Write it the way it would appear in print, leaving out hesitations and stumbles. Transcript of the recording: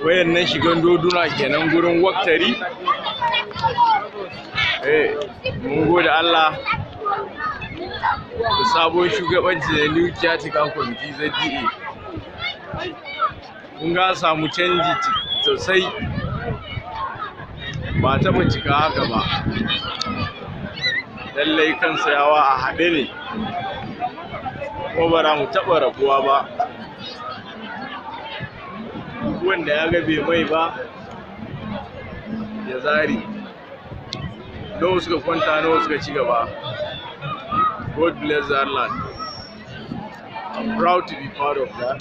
Wayannan shigan doduna kenan gurin Wak Tari. Mun gode Allah da sabon shugabanci da New Caretaker Committee ZDA. Kun ga samu canji sosai, ba taɓa cika haka ba. Lallai kan Sayawa a haɗe ne, ko bara mu taɓa rabuwa ba. Wanda ya ga bai mai ba ya zari. Nawa suka kwanta, nawa suka ci gaba. God bless our land. I'm proud to be part of that.